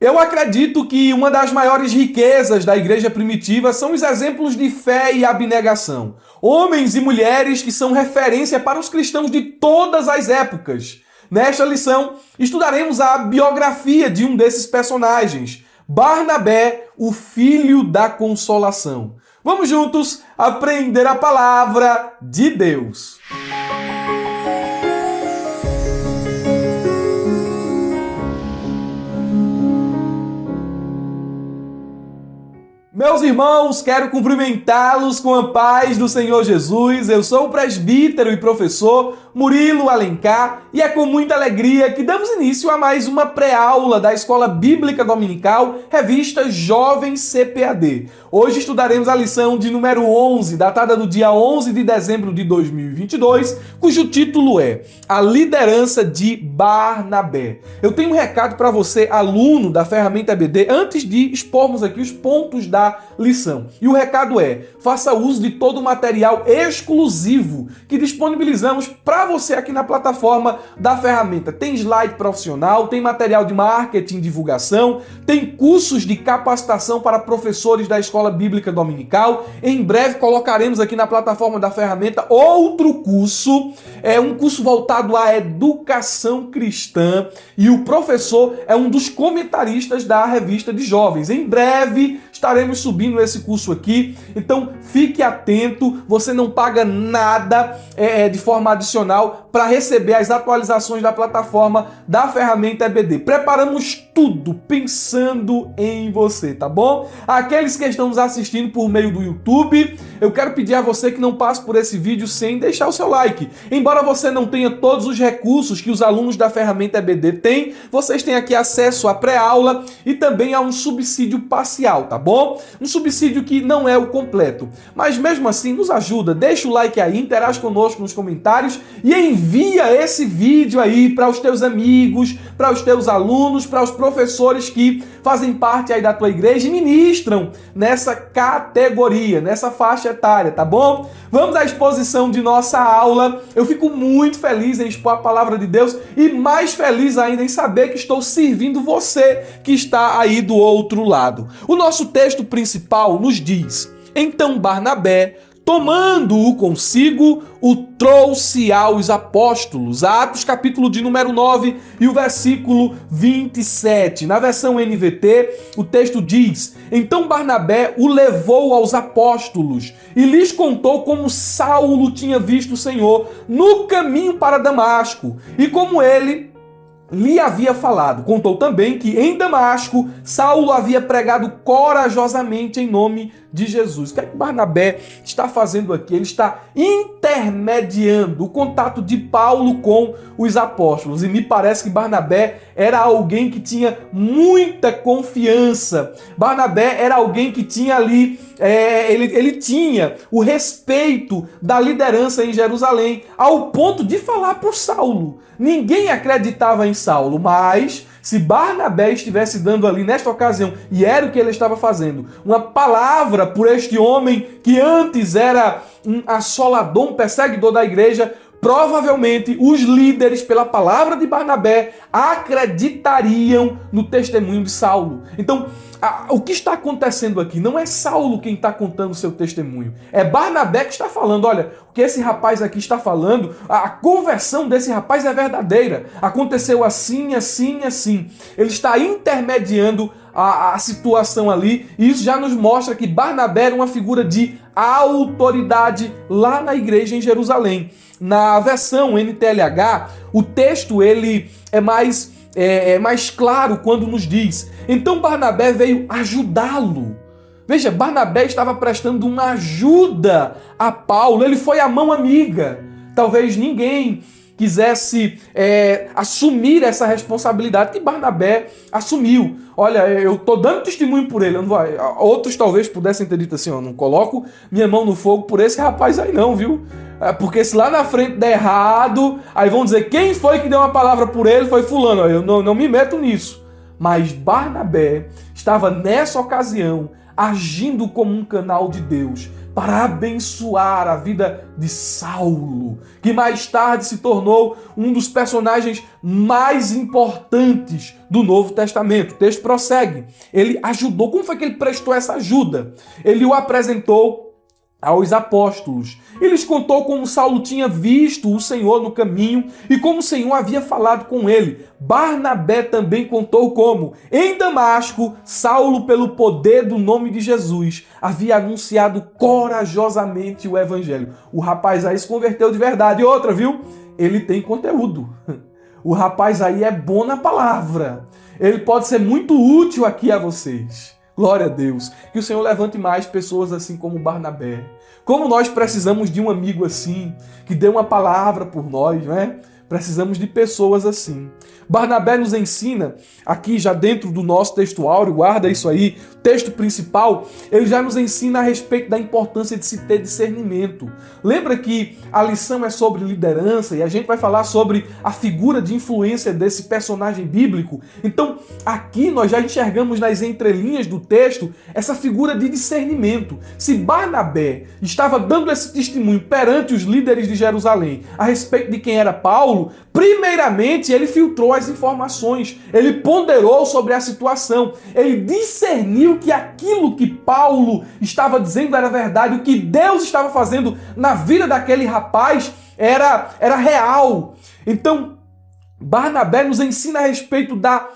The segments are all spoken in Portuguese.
Eu acredito que uma das maiores riquezas da igreja primitiva são os exemplos de fé e abnegação. Homens e mulheres que são referência para os cristãos de todas as épocas. Nesta lição, estudaremos a biografia de um desses personagens, Barnabé, o filho da consolação. Vamos juntos aprender a palavra de Deus. Meus irmãos, quero cumprimentá-los com a paz do Senhor Jesus. Eu sou o presbítero e professor Murilo Alencar e é com muita alegria que damos início a mais uma pré-aula da Escola Bíblica Dominical, revista Jovem CPAD. Hoje estudaremos a lição de número 11, datada do dia 11 de dezembro de 2022, cujo título é A Liderança de Barnabé. Eu tenho um recado para você, aluno da ferramenta EBD, antes de expormos aqui os pontos da lição. E o recado é: faça uso de todo o material exclusivo que disponibilizamos para você aqui na plataforma da ferramenta. Tem slide profissional, tem material de marketing e divulgação, tem cursos de capacitação para professores da Escola Bíblica Dominical. Em breve colocaremos aqui na plataforma da ferramenta outro curso, um curso voltado à educação cristã, e o professor é um dos comentaristas da revista de jovens. Em breve estaremos subindo esse curso aqui, então fique atento, você não paga nada de forma adicional para receber as atualizações da plataforma da ferramenta EBD. Preparamos tudo pensando em você, tá bom? Aqueles que estão nos assistindo por meio do YouTube, eu quero pedir a você que não passe por esse vídeo sem deixar o seu like. Embora você não tenha todos os recursos que os alunos da ferramenta EBD têm, vocês têm aqui acesso à pré-aula e também a um subsídio parcial, tá bom? Um subsídio que não é o completo, mas mesmo assim nos ajuda. Deixa o like aí, interage conosco nos comentários e envia esse vídeo aí para os teus amigos, para os teus alunos, para os professores que fazem parte aí da tua igreja e ministram nessa categoria, nessa faixa etária, tá bom? Vamos à exposição de nossa aula. Eu fico muito feliz em expor a palavra de Deus e mais feliz ainda em saber que estou servindo você que está aí do outro lado. O nosso texto principal nos diz: então Barnabé, tomando-o consigo, o trouxe aos apóstolos. Atos, capítulo de número 9 e o versículo 27. Na versão NVT, o texto diz: então Barnabé o levou aos apóstolos e lhes contou como Saulo tinha visto o Senhor no caminho para Damasco e como ele lhe havia falado. Contou também que em Damasco Saulo havia pregado corajosamente em nome de Jesus. O que é que Barnabé está fazendo aqui? Ele está intermediando o contato de Paulo com os apóstolos. E me parece que Barnabé era alguém que tinha muita confiança. Barnabé era alguém que tinha ali, ele tinha o respeito da liderança em Jerusalém, ao ponto de falar para o Saulo. Ninguém acreditava em Saulo, mas se Barnabé estivesse dando ali nesta ocasião, e era o que ele estava fazendo, uma palavra por este homem que antes era um assolador, um perseguidor da igreja, provavelmente os líderes, pela palavra de Barnabé, acreditariam no testemunho de Saulo. Então, o que está acontecendo aqui? Não é Saulo quem está contando o seu testemunho. É Barnabé que está falando. Olha, o que esse rapaz aqui está falando, a conversão desse rapaz é verdadeira. Aconteceu assim, assim, assim. Ele está intermediando a situação ali, e isso já nos mostra que Barnabé era uma figura de autoridade lá na igreja em Jerusalém. Na versão NTLH, o texto ele é mais claro quando nos diz: então Barnabé veio ajudá-lo. Veja, Barnabé estava prestando uma ajuda a Paulo, ele foi a mão amiga. Talvez ninguém quisesse assumir essa responsabilidade que Barnabé assumiu. Olha, eu estou dando testemunho por ele. Outros talvez pudessem ter dito assim: eu não coloco minha mão no fogo por esse rapaz aí não, viu? Porque se lá na frente der errado, aí vão dizer quem foi que deu uma palavra por ele, foi fulano. Eu não me meto nisso. Mas Barnabé estava nessa ocasião agindo como um canal de Deus para abençoar a vida de Saulo, que mais tarde se tornou um dos personagens mais importantes do Novo Testamento. O texto prossegue. Ele ajudou. Como foi que ele prestou essa ajuda? Ele o apresentou aos apóstolos. Ele lhes contou como Saulo tinha visto o Senhor no caminho e como o Senhor havia falado com ele. Barnabé também contou como, em Damasco, Saulo, pelo poder do nome de Jesus, havia anunciado corajosamente o evangelho. O rapaz aí se converteu de verdade. E outra, viu? Ele tem conteúdo. O rapaz aí é bom na palavra. Ele pode ser muito útil aqui a vocês. Glória a Deus. Que o Senhor levante mais pessoas assim como Barnabé. Como nós precisamos de um amigo assim, que dê uma palavra por nós, não é? Precisamos de pessoas assim. Barnabé nos ensina, aqui já dentro do nosso texto áureo, guarda isso aí, texto principal, ele já nos ensina a respeito da importância de se ter discernimento. Lembra que a lição é sobre liderança e a gente vai falar sobre a figura de influência desse personagem bíblico? Então, aqui nós já enxergamos nas entrelinhas do texto essa figura de discernimento. Se Barnabé estava dando esse testemunho perante os líderes de Jerusalém a respeito de quem era Paulo, primeiramente ele filtrou as informações, ele ponderou sobre a situação, ele discerniu que aquilo que Paulo estava dizendo era verdade, o que Deus estava fazendo na vida daquele rapaz era real. Então, Barnabé nos ensina a respeito da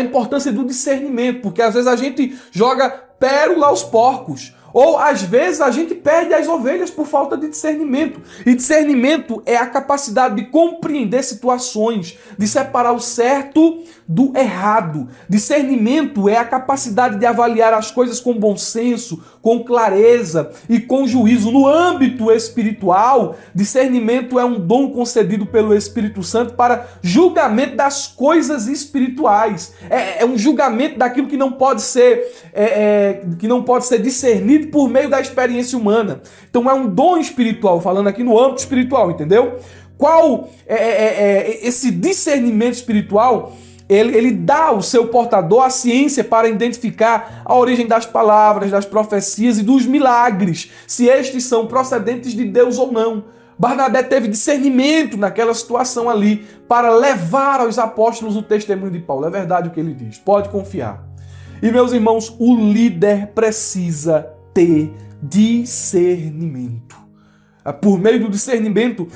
importância do discernimento, porque às vezes a gente joga pérola aos porcos, ou às vezes a gente perde as ovelhas por falta de discernimento. E discernimento é a capacidade de compreender situações, de separar o certo do errado. Discernimento é a capacidade de avaliar as coisas com bom senso, com clareza e com juízo. No âmbito espiritual, discernimento é um dom concedido pelo Espírito Santo para julgamento das coisas espirituais. É um julgamento daquilo que não pode ser discernido por meio da experiência humana. Então é um dom espiritual, falando aqui no âmbito espiritual, entendeu? Qual esse discernimento espiritual? Ele dá ao seu portador a ciência para identificar a origem das palavras, das profecias e dos milagres, se estes são procedentes de Deus ou não. Barnabé teve discernimento naquela situação ali para levar aos apóstolos o testemunho de Paulo. É verdade o que ele diz, pode confiar. E meus irmãos, o líder precisa ter discernimento. Por meio do discernimento,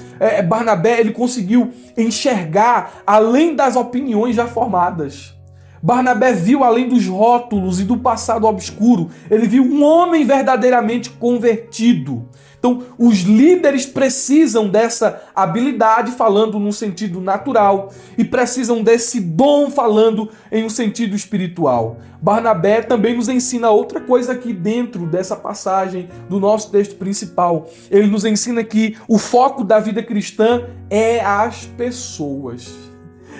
Barnabé ele conseguiu enxergar além das opiniões já formadas. Barnabé viu além dos rótulos e do passado obscuro. Ele viu um homem verdadeiramente convertido. Então, os líderes precisam dessa habilidade, falando num sentido natural, e precisam desse dom, falando em um sentido espiritual. Barnabé também nos ensina outra coisa aqui dentro dessa passagem do nosso texto principal. Ele nos ensina que o foco da vida cristã é as pessoas.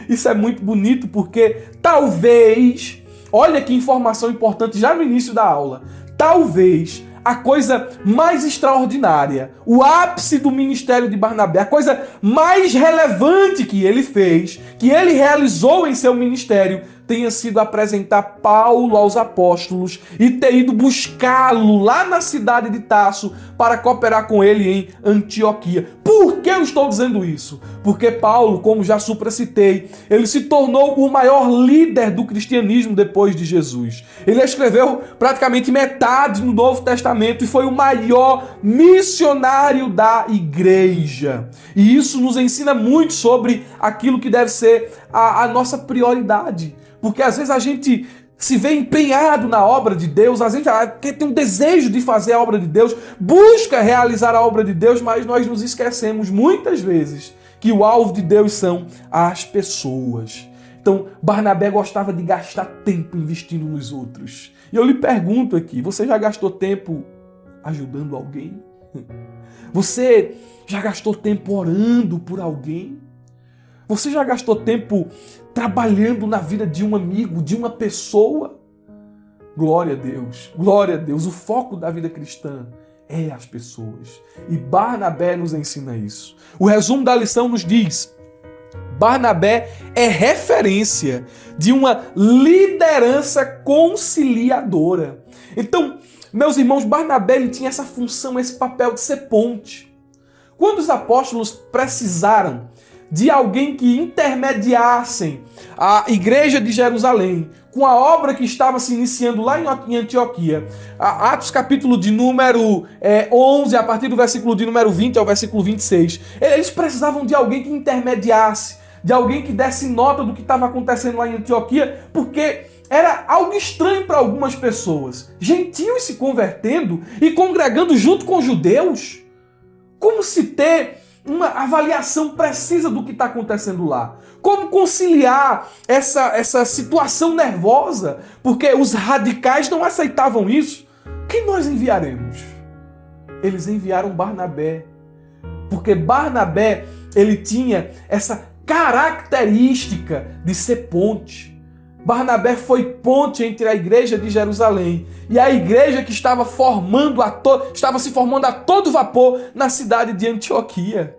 Isso é muito bonito porque talvez, olha que informação importante já no início da aula, talvez a coisa mais extraordinária, o ápice do ministério de Barnabé, a coisa mais relevante que ele fez, que ele realizou em seu ministério, tenha sido apresentar Paulo aos apóstolos e ter ido buscá-lo lá na cidade de Tarso para cooperar com ele em Antioquia. Por que eu estou dizendo isso? Porque Paulo, como já supracitei, ele se tornou o maior líder do cristianismo depois de Jesus. Ele escreveu praticamente metade do Novo Testamento e foi o maior missionário da igreja. E isso nos ensina muito sobre aquilo que deve ser a nossa prioridade. Porque às vezes a gente se vê empenhado na obra de Deus, a gente tem um desejo de fazer a obra de Deus, busca realizar a obra de Deus, mas nós nos esquecemos muitas vezes que o alvo de Deus são as pessoas. Então, Barnabé gostava de gastar tempo investindo nos outros. E eu lhe pergunto aqui, você já gastou tempo ajudando alguém? Você já gastou tempo orando por alguém? Você já gastou tempo trabalhando na vida de um amigo, de uma pessoa? Glória a Deus, glória a Deus. O foco da vida cristã é as pessoas. E Barnabé nos ensina isso. O resumo da lição nos diz: Barnabé é referência de uma liderança conciliadora. Então, Meus irmãos, Barnabé ele tinha essa função, esse papel de ser ponte. Quando os apóstolos precisaram de alguém que intermediassem a igreja de Jerusalém com a obra que estava se iniciando lá em Antioquia, Atos capítulo de número 11, a partir do versículo de número 20 ao versículo 26, eles precisavam de alguém que intermediasse, de alguém que desse nota do que estava acontecendo lá em Antioquia, porque era algo estranho para algumas pessoas. Gentios se convertendo e congregando junto com judeus. Como se ter uma avaliação precisa do que está acontecendo lá? Como conciliar essa situação nervosa? Porque os radicais não aceitavam isso. Quem nós enviaremos? Eles enviaram Barnabé. Porque Barnabé, ele tinha essa característica de ser ponte. Barnabé foi ponte entre a igreja de Jerusalém e a igreja que estava se formando a todo vapor na cidade de Antioquia.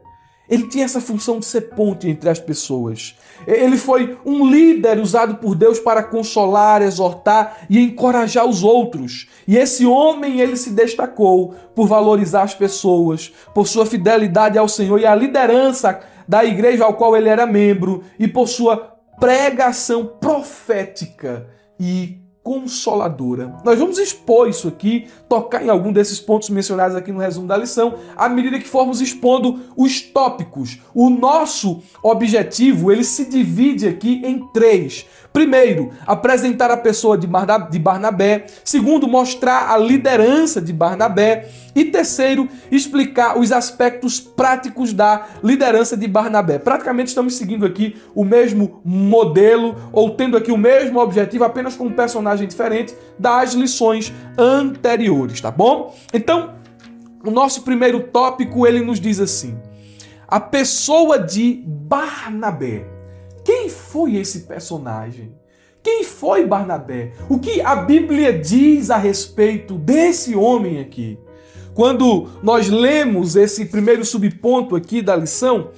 Ele tinha essa função de ser ponte entre as pessoas. Ele foi um líder usado por Deus para consolar, exortar e encorajar os outros. E esse homem, ele se destacou por valorizar as pessoas, por sua fidelidade ao Senhor e à liderança da igreja ao qual ele era membro e por sua pregação profética e consoladora. Nós vamos expor isso aqui, tocar em algum desses pontos mencionados aqui no resumo da lição, à medida que formos expondo os tópicos. O nosso objetivo, ele se divide aqui em 3. Primeiro, apresentar a pessoa de Barnabé. Segundo, mostrar a liderança de Barnabé. E terceiro, explicar os aspectos práticos da liderança de Barnabé. Praticamente estamos seguindo aqui o mesmo modelo, ou tendo aqui o mesmo objetivo, apenas com um personagem diferente das lições anteriores, tá bom? Então, o nosso primeiro tópico, ele nos diz assim: a pessoa de Barnabé. Quem foi esse personagem? Quem foi Barnabé? O que a Bíblia diz a respeito desse homem aqui? Quando nós lemos esse primeiro subponto aqui da lição,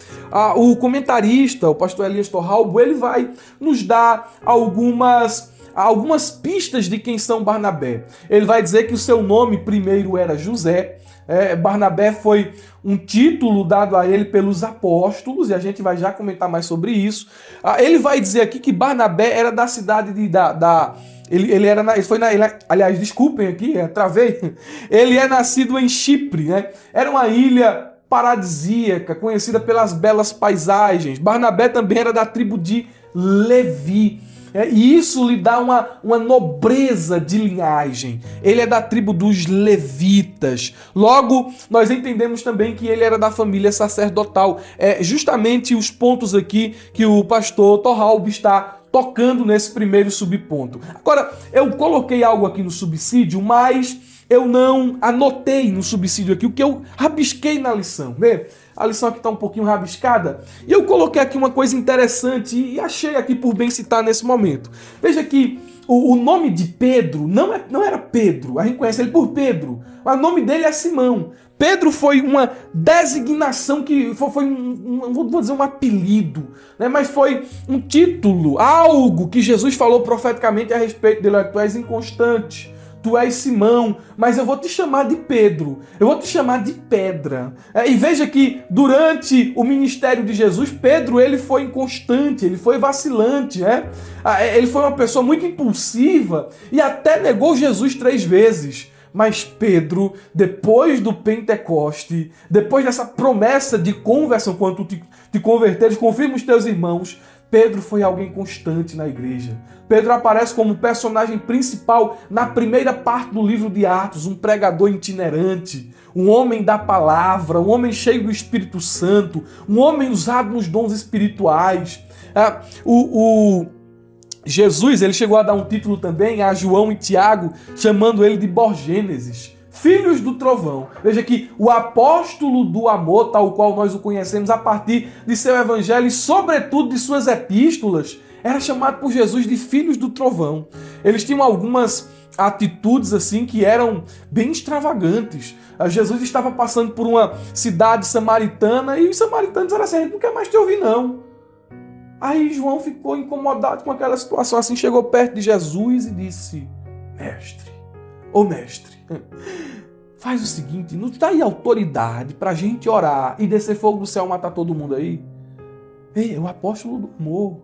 o comentarista, o pastor Elias Torralbo, ele vai nos dar algumas pistas de quem são Barnabé. Ele vai dizer que o seu nome primeiro era José. Barnabé foi um título dado a ele pelos apóstolos, e a gente vai já comentar mais sobre isso. Ele vai dizer aqui que Barnabé era da cidade aliás, desculpem aqui, travei. Ele é nascido em Chipre, né? Era uma ilha paradisíaca, conhecida pelas belas paisagens. Barnabé também era da tribo de Levi. E isso lhe dá uma nobreza de linhagem. Ele é da tribo dos levitas. Logo, nós entendemos também que ele era da família sacerdotal. É justamente os pontos aqui que o pastor Torralbo está tocando nesse primeiro subponto. Agora, eu coloquei algo aqui no subsídio, mas eu não anotei no subsídio aqui o que eu rabisquei na lição. Vê? A lição aqui está um pouquinho rabiscada. E eu coloquei aqui uma coisa interessante e achei aqui por bem citar nesse momento. Veja que o nome de Pedro não era Pedro. A gente conhece ele por Pedro. Mas o nome dele é Simão. Pedro foi uma designação que foi não vou dizer um apelido, né? Mas foi um título, algo que Jesus falou profeticamente a respeito dele. Tu és inconstante. Tu és Simão, mas eu vou te chamar de Pedro, eu vou te chamar de pedra. E veja que durante o ministério de Jesus, Pedro ele foi inconstante, ele foi vacilante, né? Ele foi uma pessoa muito impulsiva e até negou Jesus 3 vezes. Mas Pedro, depois do Pentecoste, depois dessa promessa de conversão, quando tu te converteres, confirma os teus irmãos, Pedro foi alguém constante na igreja. Pedro aparece como personagem principal na primeira parte do livro de Atos, um pregador itinerante, um homem da palavra, um homem cheio do Espírito Santo, um homem usado nos dons espirituais. Jesus, ele chegou a dar um título também a João e Tiago, chamando ele de Borgênesis, filhos do trovão. Veja que o apóstolo do amor, tal qual nós o conhecemos a partir de seu evangelho e sobretudo de suas epístolas, era chamado por Jesus de filhos do trovão. Eles tinham algumas atitudes assim que eram bem extravagantes. Jesus estava passando por uma cidade samaritana e os samaritanos eram assim: a gente não quer mais te ouvir não. Aí João ficou incomodado com aquela situação, assim chegou perto de Jesus e disse: mestre, Ô mestre, faz o seguinte, não dá aí autoridade pra gente orar e descer fogo do céu e matar todo mundo aí? Ei, é o apóstolo do amor.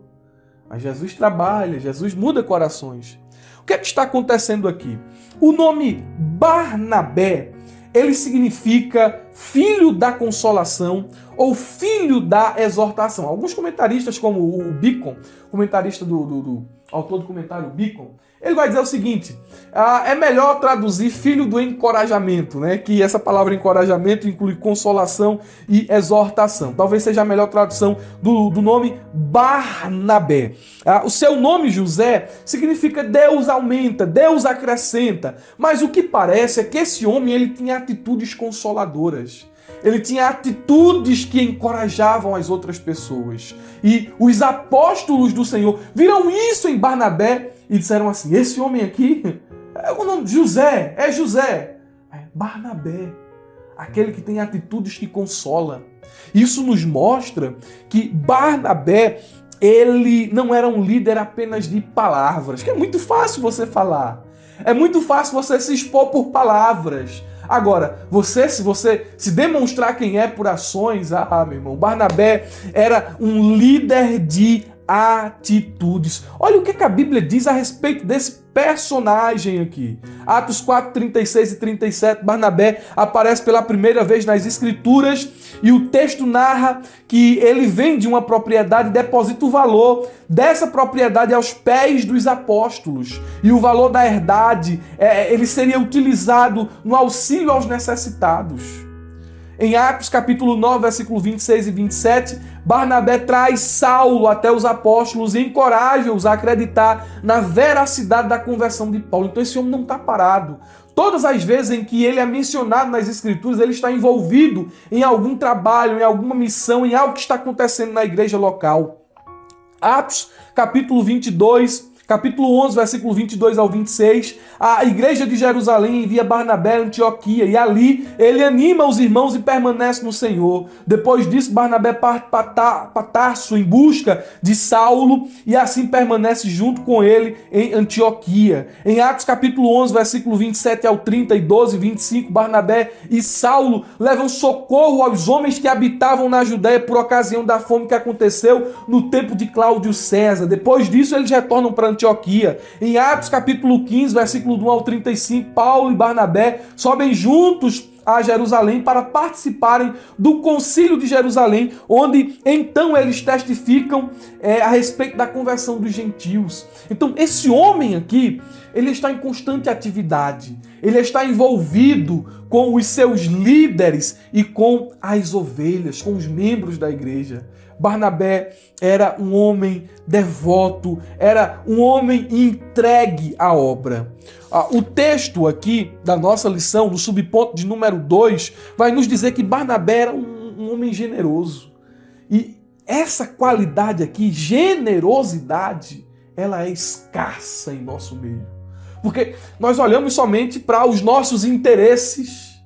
Mas Jesus trabalha, Jesus muda corações. O que é que está acontecendo aqui? O nome Barnabé, ele significa filho da consolação ou filho da exortação. Alguns comentaristas, como o Beacon, comentarista do autor do comentário Beacon, ele vai dizer o seguinte, é melhor traduzir filho do encorajamento, né? Que essa palavra encorajamento inclui consolação e exortação. Talvez seja a melhor tradução do nome Barnabé. O seu nome, José, significa Deus aumenta, Deus acrescenta. Mas o que parece é que esse homem ele tinha atitudes consoladoras. Ele tinha atitudes que encorajavam as outras pessoas. E os apóstolos do Senhor viram isso em Barnabé e disseram assim, esse homem aqui, o nome de José, é José. É Barnabé, aquele que tem atitudes que consola. Isso nos mostra que Barnabé, ele não era um líder apenas de palavras, que é muito fácil você falar. É muito fácil você se expor por palavras. Agora, se você se demonstrar quem é por ações, meu irmão, Barnabé era um líder de atitudes. Olha o que a Bíblia diz a respeito desse personagem aqui. Atos 4, 36 e 37, Barnabé aparece pela primeira vez nas Escrituras e o texto narra que ele vende uma propriedade e deposita o valor dessa propriedade aos pés dos apóstolos. E o valor da herdade, ele seria utilizado no auxílio aos necessitados. Em Atos capítulo 9, versículo 26 e 27, Barnabé traz Saulo até os apóstolos e encoraja-os a acreditar na veracidade da conversão de Paulo. Então esse homem não está parado. Todas as vezes em que ele é mencionado nas Escrituras, ele está envolvido em algum trabalho, em alguma missão, em algo que está acontecendo na igreja local. Atos capítulo 22, capítulo 11, versículo 22 ao 26, a igreja de Jerusalém envia Barnabé a Antioquia e ali ele anima os irmãos e permanece no Senhor. Depois disso, Barnabé parte para Tarso em busca de Saulo e assim permanece junto com ele em Antioquia. Em Atos capítulo 11, versículo 27 ao 30 e 12 e 25, Barnabé e Saulo levam socorro aos homens que habitavam na Judéia por ocasião da fome que aconteceu no tempo de Cláudio César. Depois disso, eles retornam para Antioquia. Em Atos capítulo 15, versículo 1 ao 35, Paulo e Barnabé sobem juntos a Jerusalém para participarem do Concílio de Jerusalém, onde então eles testificam a respeito da conversão dos gentios. Então esse homem aqui, ele está em constante atividade, ele está envolvido com os seus líderes e com as ovelhas, com os membros da igreja. Barnabé era um homem devoto, era um homem entregue à obra. O texto aqui da nossa lição, no subponto de número 2, vai nos dizer que Barnabé era um homem generoso. E essa qualidade aqui, generosidade, ela é escassa em nosso meio. Porque nós olhamos somente para os nossos interesses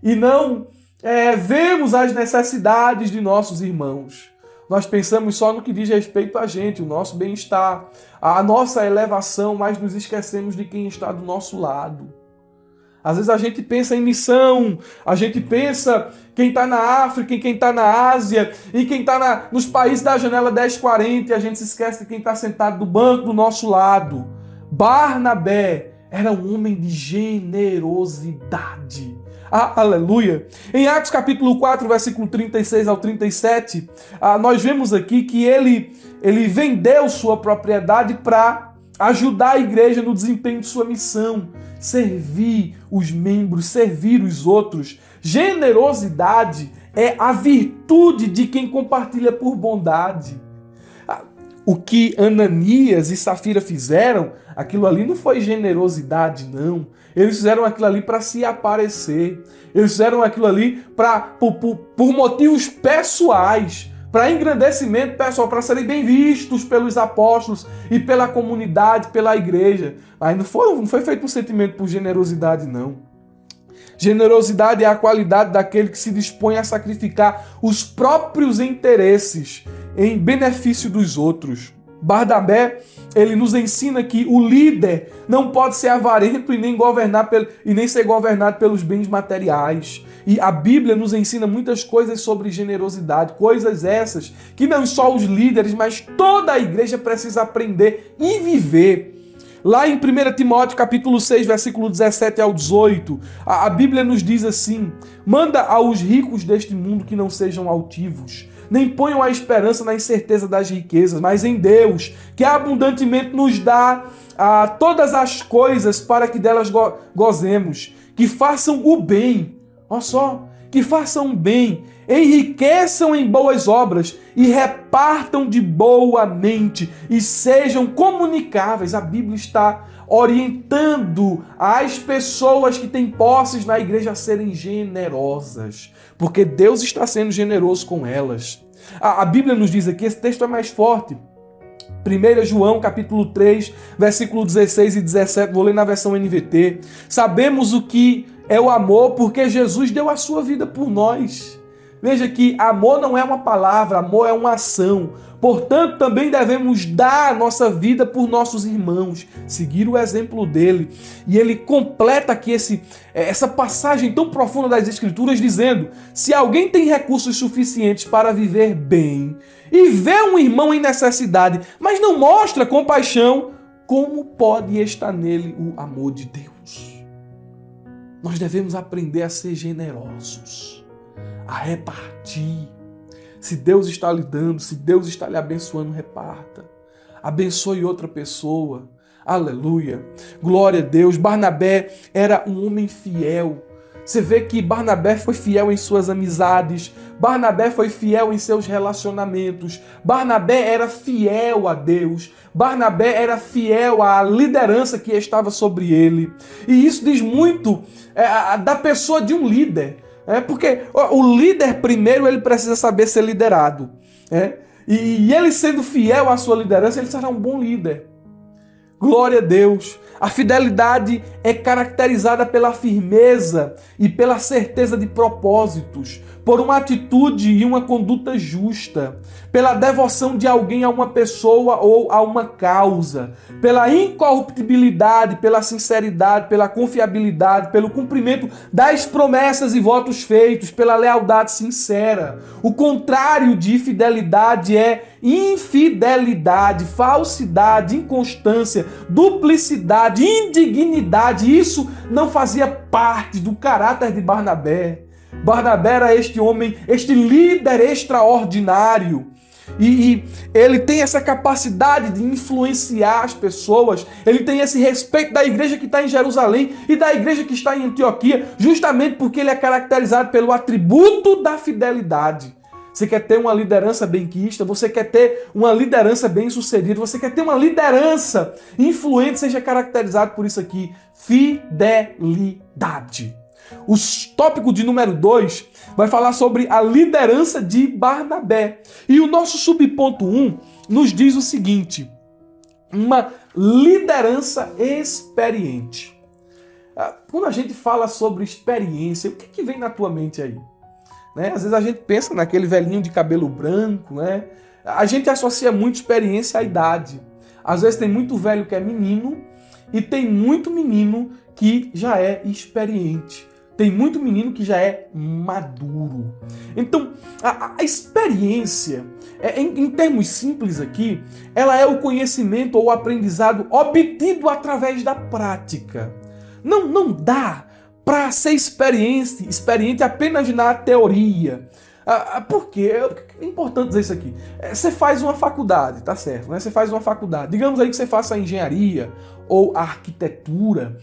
e não vemos as necessidades de nossos irmãos. Nós pensamos só no que diz respeito a gente, o nosso bem-estar, a nossa elevação, mas nos esquecemos de quem está do nosso lado. Às vezes a gente pensa em missão, a gente pensa quem está na África, quem está na Ásia, e quem está nos países da janela 1040, e a gente se esquece de quem está sentado do banco do nosso lado. Barnabé era um homem de generosidade. Aleluia! Em Atos capítulo 4, versículo 36 ao 37, nós vemos aqui que ele vendeu sua propriedade para ajudar a igreja no desempenho de sua missão, servir os membros, servir os outros. Generosidade é a virtude de quem compartilha por bondade. O que Ananias e Safira fizeram, aquilo ali não foi generosidade, não. Eles fizeram aquilo ali para se aparecer. Eles fizeram aquilo ali por motivos pessoais, para engrandecimento pessoal, para serem bem vistos pelos apóstolos e pela comunidade, pela igreja. Mas não foi feito um sentimento por generosidade, não. Generosidade é a qualidade daquele que se dispõe a sacrificar os próprios interesses em benefício dos outros. Barnabé, ele nos ensina que o líder não pode ser avarento e nem ser governado pelos bens materiais. E a Bíblia nos ensina muitas coisas sobre generosidade, coisas essas que não só os líderes, mas toda a igreja precisa aprender e viver. Lá em 1 Timóteo capítulo 6, versículo 17 ao 18, a Bíblia nos diz assim: manda aos ricos deste mundo que não sejam altivos, nem ponham a esperança na incerteza das riquezas, mas em Deus, que abundantemente nos dá todas as coisas para que delas gozemos, que façam o bem, olha só, que façam o bem, enriqueçam em boas obras e repartam de boa mente e sejam comunicáveis. A Bíblia está orientando as pessoas que têm posses na igreja a serem generosas, porque Deus está sendo generoso com elas. A Bíblia nos diz aqui, esse texto é mais forte, 1 João capítulo 3, versículo 16 e 17, vou ler na versão NVT. Sabemos o que é o amor porque Jesus deu a sua vida por nós. Veja que amor não é uma palavra, amor é uma ação. Portanto, também devemos dar a nossa vida por nossos irmãos, seguir o exemplo dele. E ele completa aqui essa passagem tão profunda das Escrituras dizendo: se alguém tem recursos suficientes para viver bem e vê um irmão em necessidade, mas não mostra compaixão, como pode estar nele o amor de Deus? Nós devemos aprender a ser generosos, a repartir. Se Deus está lhe dando, se Deus está lhe abençoando, reparta. Abençoe outra pessoa. Aleluia. Glória a Deus. Barnabé era um homem fiel. Você vê que Barnabé foi fiel em suas amizades. Barnabé foi fiel em seus relacionamentos. Barnabé era fiel a Deus. Barnabé era fiel à liderança que estava sobre ele. E isso diz muito da pessoa de um líder. Porque o líder primeiro ele precisa saber ser liderado. E ele sendo fiel à sua liderança, ele será um bom líder. Glória a Deus. A fidelidade é caracterizada pela firmeza e pela certeza de propósitos, por uma atitude e uma conduta justa, pela devoção de alguém a uma pessoa ou a uma causa, pela incorruptibilidade, pela sinceridade, pela confiabilidade, pelo cumprimento das promessas e votos feitos, pela lealdade sincera. O contrário de fidelidade é infidelidade, falsidade, inconstância, duplicidade, indignidade. Isso não fazia parte do caráter de Barnabé. Barnabé era este homem, este líder extraordinário. E ele tem essa capacidade de influenciar as pessoas. Ele tem esse respeito da igreja que está em Jerusalém e da igreja que está em Antioquia, justamente porque ele é caracterizado pelo atributo da fidelidade. Você quer ter uma liderança benquista, você quer ter uma liderança bem-sucedida, você quer ter uma liderança influente, seja caracterizado por isso aqui, fidelidade. O tópico de número 2 vai falar sobre a liderança de Barnabé. E o nosso subponto 1 nos diz o seguinte: uma liderança experiente. Quando a gente fala sobre experiência, o que vem na tua mente aí? Às vezes a gente pensa naquele velhinho de cabelo branco, né? A gente associa muito experiência à idade. Às vezes tem muito velho que é menino e tem muito menino que já é experiente. Tem muito menino que já é maduro. Então, a experiência, em termos simples aqui, ela é o conhecimento ou o aprendizado obtido através da prática. Não dá para ser experiente apenas na teoria. Por quê? É importante dizer isso aqui. Você faz uma faculdade, tá certo, né? Você faz uma faculdade. Digamos aí que você faça engenharia ou arquitetura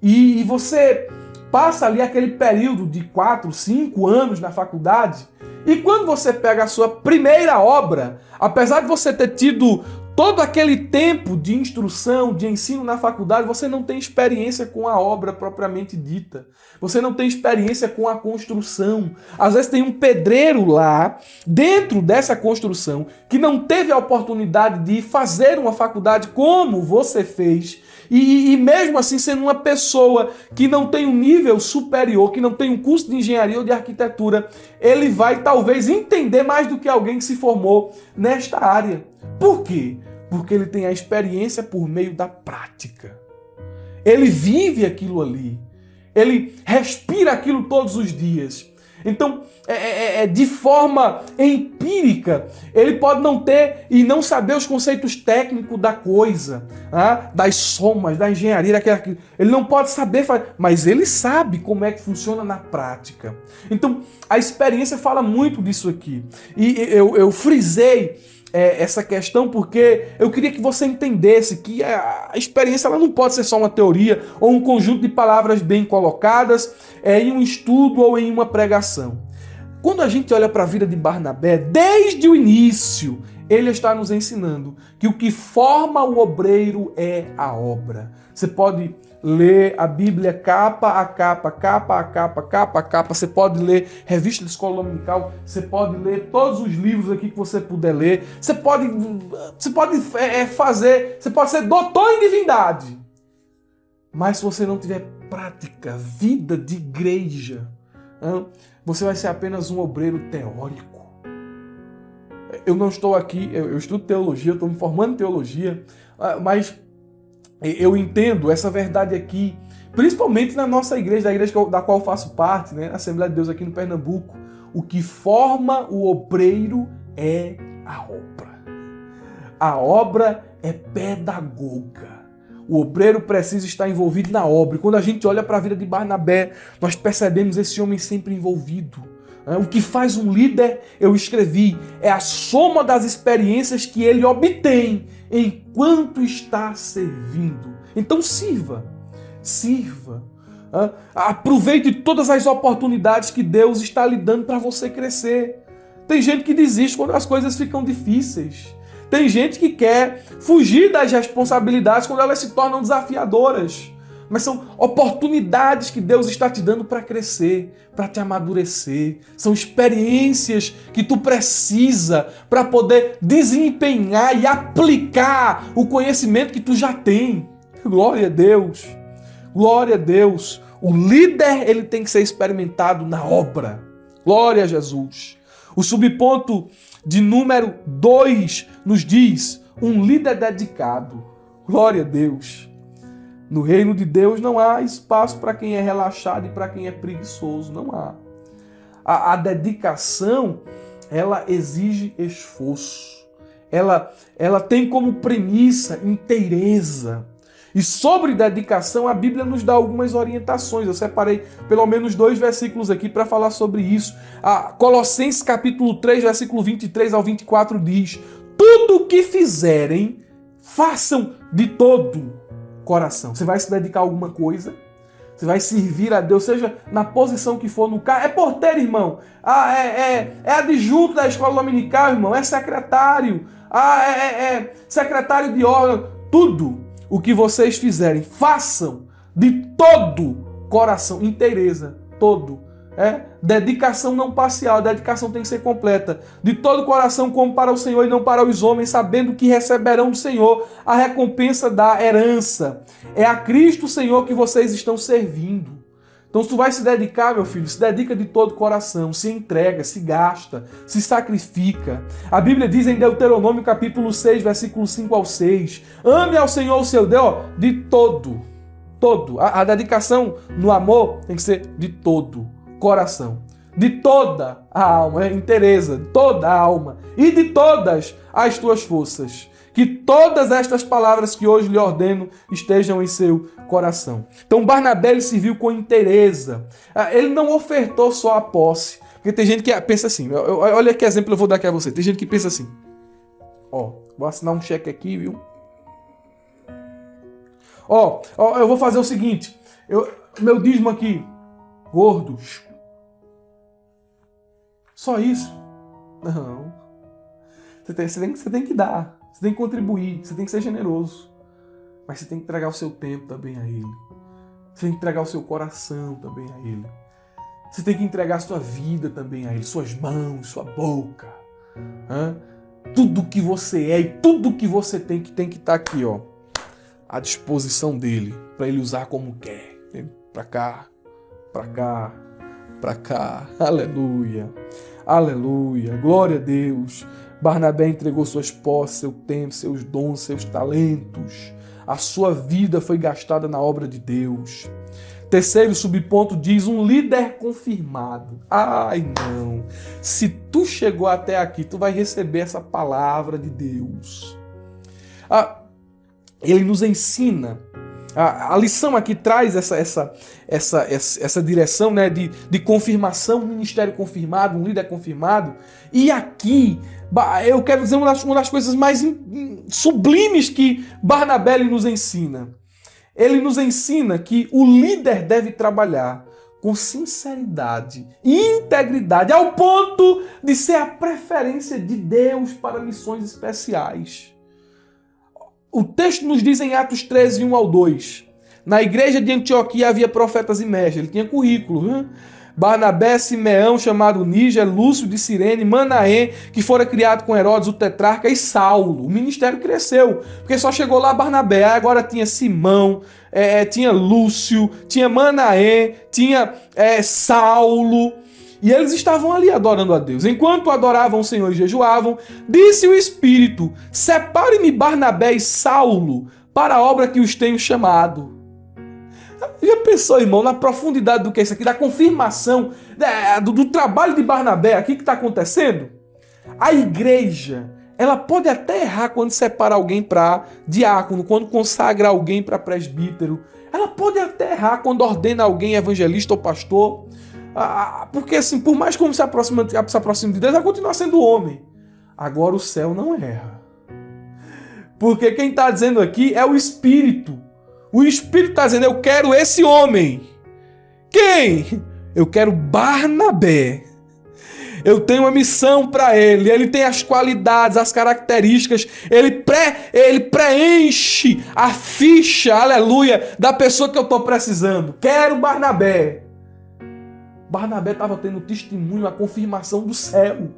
e você passa ali aquele período de 4, 5 anos na faculdade e quando você pega a sua primeira obra, apesar de você ter tido todo aquele tempo de instrução, de ensino na faculdade, você não tem experiência com a obra propriamente dita. Você não tem experiência com a construção. Às vezes tem um pedreiro lá, dentro dessa construção, que não teve a oportunidade de fazer uma faculdade como você fez. E mesmo assim, sendo uma pessoa que não tem um nível superior, que não tem um curso de engenharia ou de arquitetura, ele vai talvez entender mais do que alguém que se formou nesta área. Por quê? Porque ele tem a experiência por meio da prática. Ele vive aquilo ali. Ele respira aquilo todos os dias. Então, de forma empírica, ele pode não ter e não saber os conceitos técnicos da coisa, das somas, da engenharia, daquilo. Ele não pode saber, mas ele sabe como é que funciona na prática. Então, a experiência fala muito disso aqui. E eu frisei essa questão porque eu queria que você entendesse que a experiência ela não pode ser só uma teoria ou um conjunto de palavras bem colocadas em um estudo ou em uma pregação. Quando a gente olha para a vida de Barnabé, desde o início, ele está nos ensinando que o que forma o obreiro é a obra. Você pode ler a Bíblia capa a capa, capa a capa, capa a capa. Você pode ler revista de escola dominical, você pode ler todos os livros aqui que você puder ler. Você pode ser doutor em divindade. Mas se você não tiver prática, vida de igreja, você vai ser apenas um obreiro teórico. Eu não estou aqui, eu estudo teologia, eu estou me formando em teologia, mas eu entendo essa verdade aqui, principalmente na nossa igreja, da igreja da qual eu faço parte, né, a Assembleia de Deus aqui no Pernambuco. O que forma o obreiro é a obra. A obra é pedagoga. O obreiro precisa estar envolvido na obra. E quando a gente olha para a vida de Barnabé, nós percebemos esse homem sempre envolvido. O que faz um líder, eu escrevi, é a soma das experiências que ele obtém enquanto está servindo. Então sirva. Aproveite todas as oportunidades que Deus está lhe dando para você crescer. Tem gente que desiste quando as coisas ficam difíceis. Tem gente que quer fugir das responsabilidades quando elas se tornam desafiadoras. Mas são oportunidades que Deus está te dando para crescer, para te amadurecer. São experiências que tu precisa para poder desempenhar e aplicar o conhecimento que tu já tem. Glória a Deus. Glória a Deus. O líder, ele tem que ser experimentado na obra. Glória a Jesus. O subponto de número 2 nos diz: um líder dedicado. Glória a Deus. No reino de Deus não há espaço para quem é relaxado e para quem é preguiçoso. Não há. A dedicação, ela exige esforço. Ela tem como premissa inteireza. E sobre dedicação, a Bíblia nos dá algumas orientações. Eu separei pelo menos 2 versículos aqui para falar sobre isso. Colossenses capítulo 3, versículo 23 ao 24 diz: tudo o que fizerem, façam de todo coração. Você vai se dedicar a alguma coisa, você vai servir a Deus, seja na posição que for no carro. É porteiro, irmão. É adjunto da escola dominical, irmão. É secretário. É secretário de órgão. Tudo o que vocês fizerem, façam de todo coração, inteireza, todo. Dedicação não parcial, dedicação tem que ser completa. De todo coração, como para o Senhor e não para os homens, sabendo que receberão do Senhor a recompensa da herança. É a Cristo, Senhor, que vocês estão servindo. Então, se tu vai se dedicar, meu filho, se dedica de todo coração, se entrega, se gasta, se sacrifica. A Bíblia diz em Deuteronômio capítulo 6, versículo 5 ao 6, ame ao Senhor o seu Deus de todo. A dedicação no amor tem que ser de todo coração, de toda a alma, inteireza, toda a alma e de todas as tuas forças. Que todas estas palavras que hoje lhe ordeno estejam em seu coração. Então Barnabé ele serviu com inteireza. Ele não ofertou só a posse. Porque tem gente que pensa assim, olha que exemplo eu vou dar aqui a você. Tem gente que pensa assim, vou assinar um cheque aqui, viu? Eu vou fazer o seguinte, meu dízimo aqui, gordos. Só isso? Não. Você tem que dar. Você tem que contribuir. Você tem que ser generoso. Mas você tem que entregar o seu tempo também a Ele. Você tem que entregar o seu coração também a Ele. Você tem que entregar a sua vida também a Ele. Suas mãos, sua boca. Tudo que você é e tudo que você tem que estar aqui, à disposição dEle. Para Ele usar como quer. Para cá, para cá, para cá. Aleluia. Aleluia. Glória a Deus. Barnabé entregou suas posses, seu tempo, seus dons, seus talentos. A sua vida foi gastada na obra de Deus. Terceiro subponto diz um líder confirmado. Ai, não. Se tu chegou até aqui, tu vai receber essa palavra de Deus. Ele nos ensina. A lição aqui traz essa direção, né, de confirmação, um ministério confirmado, um líder confirmado. E aqui, eu quero dizer uma das coisas mais sublimes que Barnabé nos ensina. Ele nos ensina que o líder deve trabalhar com sinceridade e integridade, ao ponto de ser a preferência de Deus para missões especiais. O texto nos diz em Atos 13, 1 ao 2. Na igreja de Antioquia havia profetas e mestres. Ele tinha currículo. Barnabé, Simeão, chamado Níger, Lúcio de Cirene, Manaém, que fora criado com Herodes, o tetrarca, e Saulo. O ministério cresceu, porque só chegou lá Barnabé. Agora tinha Simão, tinha Lúcio, tinha Manaém, tinha Saulo. E eles estavam ali adorando a Deus. Enquanto adoravam o Senhor e jejuavam, disse o Espírito: separe-me Barnabé e Saulo para a obra que os tenho chamado. Já pensou, irmão, na profundidade do que é isso aqui, da confirmação do trabalho de Barnabé aqui que está acontecendo? A igreja, ela pode até errar quando separa alguém para diácono, quando consagra alguém para presbítero. Ela pode até errar quando ordena alguém evangelista ou pastor. Porque assim, por mais como se aproxima de Deus, ela continua sendo homem. Agora o céu não erra. Porque quem está dizendo aqui é o Espírito. O Espírito está dizendo: eu quero esse homem. Quem? Eu quero Barnabé. Eu tenho uma missão para ele. Ele tem as qualidades, as características. Ele preenche a ficha, aleluia, da pessoa que eu estou precisando. Quero Barnabé. Barnabé estava tendo testemunho, a confirmação do céu.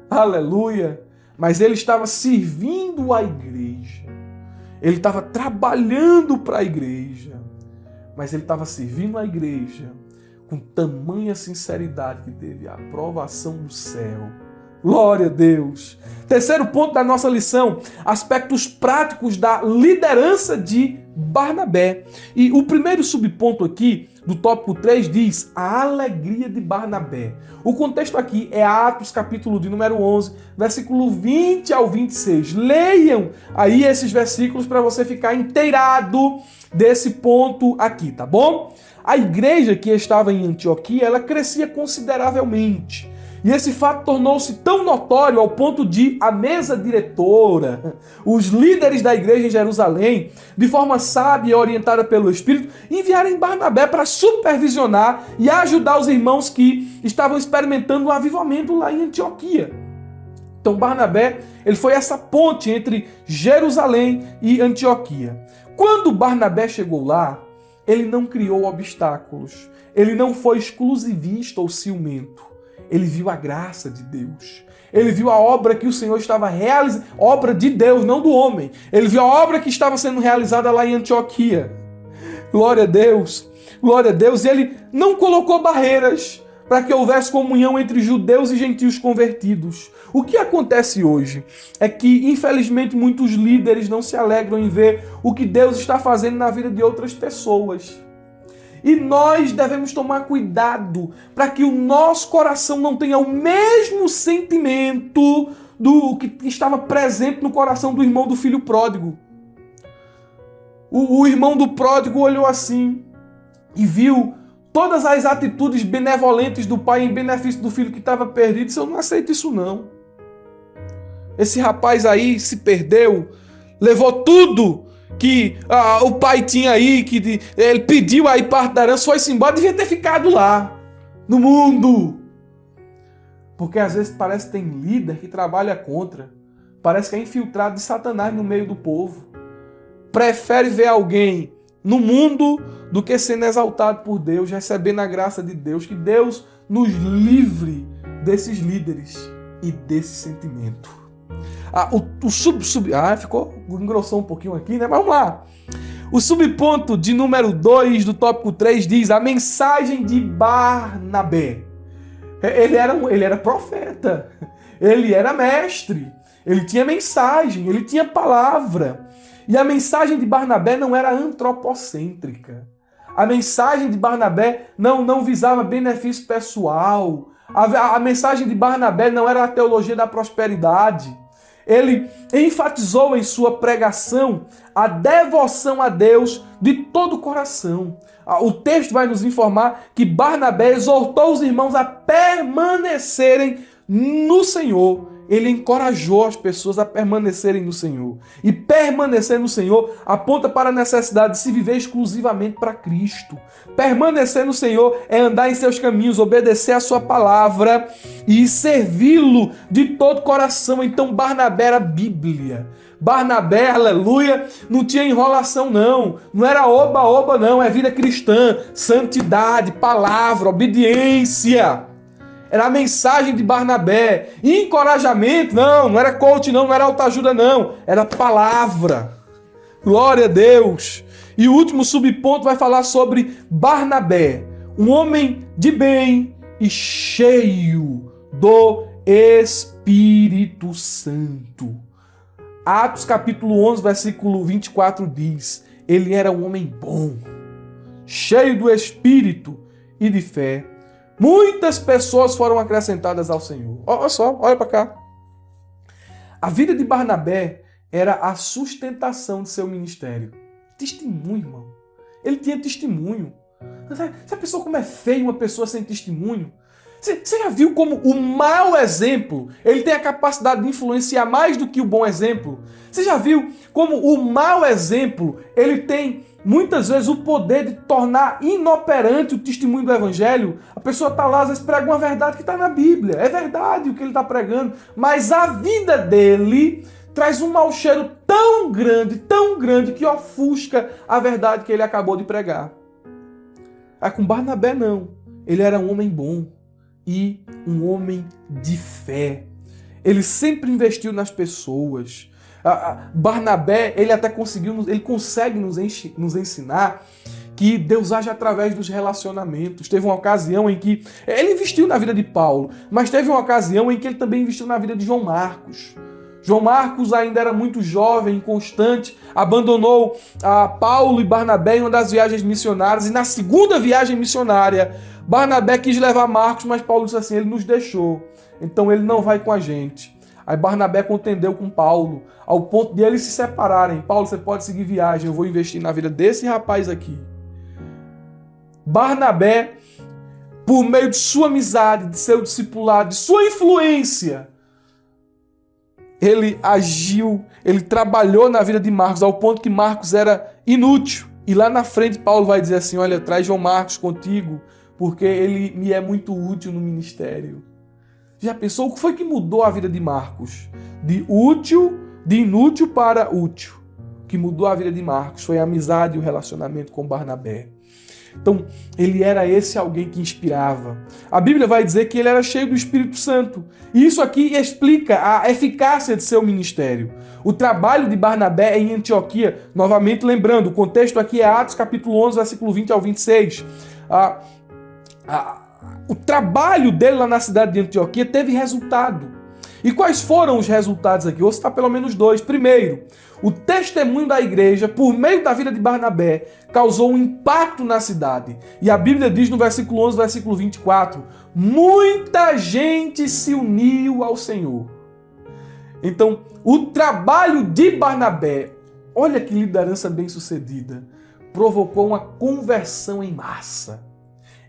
Aleluia. Mas ele estava servindo a igreja. Ele estava trabalhando para a igreja. Mas ele estava servindo a igreja com tamanha sinceridade que teve a aprovação do céu. Glória a Deus. Terceiro ponto da nossa lição: aspectos práticos da liderança de Barnabé. E o primeiro subponto aqui, do tópico 3, diz a alegria de Barnabé. O contexto aqui é Atos, capítulo de número 11, versículo 20 ao 26. Leiam aí esses versículos para você ficar inteirado desse ponto aqui, tá bom? A igreja que estava em Antioquia, ela crescia consideravelmente. E esse fato tornou-se tão notório ao ponto de a mesa diretora, os líderes da igreja em Jerusalém, de forma sábia e orientada pelo Espírito, enviarem Barnabé para supervisionar e ajudar os irmãos que estavam experimentando um avivamento lá em Antioquia. Então Barnabé, ele foi essa ponte entre Jerusalém e Antioquia. Quando Barnabé chegou lá, ele não criou obstáculos, ele não foi exclusivista ou ciumento. Ele viu a graça de Deus. Ele viu a obra que o Senhor estava realizando. Obra de Deus, não do homem. Ele viu a obra que estava sendo realizada lá em Antioquia. Glória a Deus. Glória a Deus. E ele não colocou barreiras para que houvesse comunhão entre judeus e gentios convertidos. O que acontece hoje é que, infelizmente, muitos líderes não se alegram em ver o que Deus está fazendo na vida de outras pessoas. E nós devemos tomar cuidado para que o nosso coração não tenha o mesmo sentimento do que estava presente no coração do irmão do filho pródigo. O irmão do pródigo olhou assim e viu todas as atitudes benevolentes do pai em benefício do filho que estava perdido. E disse: eu não aceito isso não. Esse rapaz aí se perdeu, levou tudo que o pai tinha aí, que ele pediu aí parte da herança, foi-se embora, devia ter ficado lá, no mundo. Porque às vezes parece que tem líder que trabalha contra, parece que é infiltrado de Satanás no meio do povo. Prefere ver alguém no mundo do que sendo exaltado por Deus, recebendo a graça de Deus. Que Deus nos livre desses líderes e desse sentimento. Engrossou um pouquinho aqui, né? Mas vamos lá. O subponto de número 2 do tópico 3 diz a mensagem de Barnabé. Ele era profeta. ele era mestre, ele tinha mensagem, ele tinha palavra. E a mensagem de Barnabé não era antropocêntrica. A mensagem de Barnabé não visava benefício pessoal. A mensagem de Barnabé não era a teologia da prosperidade. Ele enfatizou em sua pregação a devoção a Deus de todo o coração. O texto vai nos informar que Barnabé exortou os irmãos a permanecerem no Senhor. Ele encorajou as pessoas a permanecerem no Senhor. E permanecer no Senhor aponta para a necessidade de se viver exclusivamente para Cristo. Permanecer no Senhor é andar em seus caminhos, obedecer a sua palavra e servi-lo de todo coração. Então Barnabé era Bíblia. Barnabé, aleluia, não tinha enrolação não. Não era oba-oba não, é vida cristã, santidade, palavra, obediência. Era a mensagem de Barnabé. Encorajamento, não era coach não era autoajuda não. Era palavra. Glória a Deus. E o último subponto vai falar sobre Barnabé. Um homem de bem e cheio do Espírito Santo. Atos capítulo 11, versículo 24 diz: ele era um homem bom, cheio do Espírito e de fé. Muitas pessoas foram acrescentadas ao Senhor. Olha só, olha para cá. A vida de Barnabé era a sustentação de seu ministério. Testemunho, irmão. Ele tinha testemunho. Você pensou como é feio uma pessoa sem testemunho? Você já viu como o mau exemplo, ele tem a capacidade de influenciar mais do que o bom exemplo? Você já viu como o mau exemplo, ele tem muitas vezes o poder de tornar inoperante o testemunho do Evangelho? A pessoa está lá, às vezes prega uma verdade que está na Bíblia. É verdade o que ele está pregando, mas a vida dele traz um mau cheiro tão grande, que ofusca a verdade que ele acabou de pregar. Com Barnabé não. Ele era um homem bom e um homem de fé. Ele sempre investiu nas pessoas. Barnabé, ele até consegue nos ensinar que Deus age através dos relacionamentos. Teve uma ocasião em que ele investiu na vida de Paulo, mas teve uma ocasião em que ele também investiu na vida de João Marcos. João Marcos ainda era muito jovem, inconstante, abandonou Paulo e Barnabé em uma das viagens missionárias, e na segunda viagem missionária, Barnabé quis levar Marcos, mas Paulo disse assim: ele nos deixou, então ele não vai com a gente. Aí Barnabé contendeu com Paulo, ao ponto de eles se separarem. Paulo, você pode seguir viagem, eu vou investir na vida desse rapaz aqui. Barnabé, por meio de sua amizade, de seu discipulado, de sua influência, ele agiu, ele trabalhou na vida de Marcos, ao ponto que Marcos era inútil. E lá na frente Paulo vai dizer assim: olha, traz João Marcos contigo, porque ele me é muito útil no ministério. Já pensou o que foi que mudou a vida de Marcos? De inútil para útil. O que mudou a vida de Marcos foi a amizade e o relacionamento com Barnabé. Então, ele era esse alguém que inspirava. A Bíblia vai dizer que ele era cheio do Espírito Santo. E isso aqui explica a eficácia de seu ministério. O trabalho de Barnabé em Antioquia, novamente lembrando, o contexto aqui é Atos capítulo 11, versículo 20 ao 26. O trabalho dele lá na cidade de Antioquia teve resultado. E quais foram os resultados aqui? Vou citar pelo menos dois. Primeiro, o testemunho da igreja, por meio da vida de Barnabé, causou um impacto na cidade. E a Bíblia diz no versículo 11, versículo 24, muita gente se uniu ao Senhor. Então, o trabalho de Barnabé, olha que liderança bem-sucedida, provocou uma conversão em massa.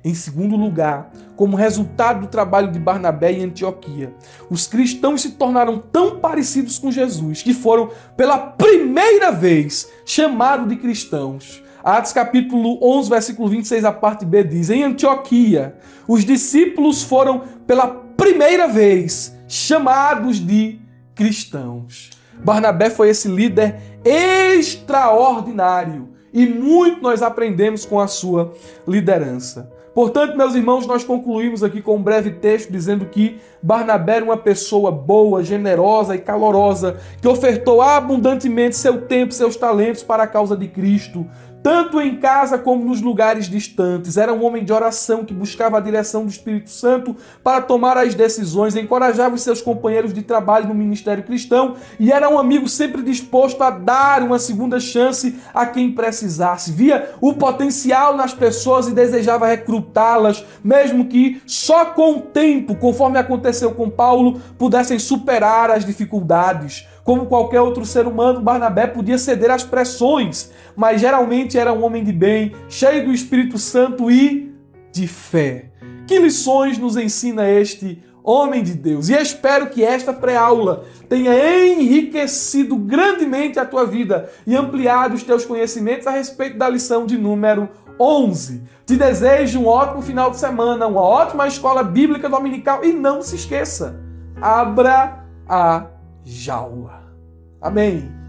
Em segundo lugar, como resultado do trabalho de Barnabé em Antioquia, os cristãos se tornaram tão parecidos com Jesus que foram, pela primeira vez, chamados de cristãos. Atos capítulo 11, versículo 26, a parte B diz: em Antioquia, os discípulos foram, pela primeira vez, chamados de cristãos. Barnabé foi esse líder extraordinário e muito nós aprendemos com a sua liderança. Portanto, meus irmãos, nós concluímos aqui com um breve texto dizendo que Barnabé era uma pessoa boa, generosa e calorosa, que ofertou abundantemente seu tempo, seus talentos para a causa de Cristo. tanto em casa como nos lugares distantes. Era um homem de oração que buscava a direção do Espírito Santo para tomar as decisões, encorajava os seus companheiros de trabalho no ministério cristão e era um amigo sempre disposto a dar uma segunda chance a quem precisasse. Via o potencial nas pessoas e desejava recrutá-las, mesmo que só com o tempo, conforme aconteceu com Paulo, pudessem superar as dificuldades. Como qualquer outro ser humano, Barnabé podia ceder às pressões, mas geralmente era um homem de bem, cheio do Espírito Santo e de fé. Que lições nos ensina este homem de Deus? E espero que esta pré-aula tenha enriquecido grandemente a tua vida e ampliado os teus conhecimentos a respeito da lição de número 11. Te desejo um ótimo final de semana, uma ótima escola bíblica dominical e não se esqueça, abra a jaula. Amém.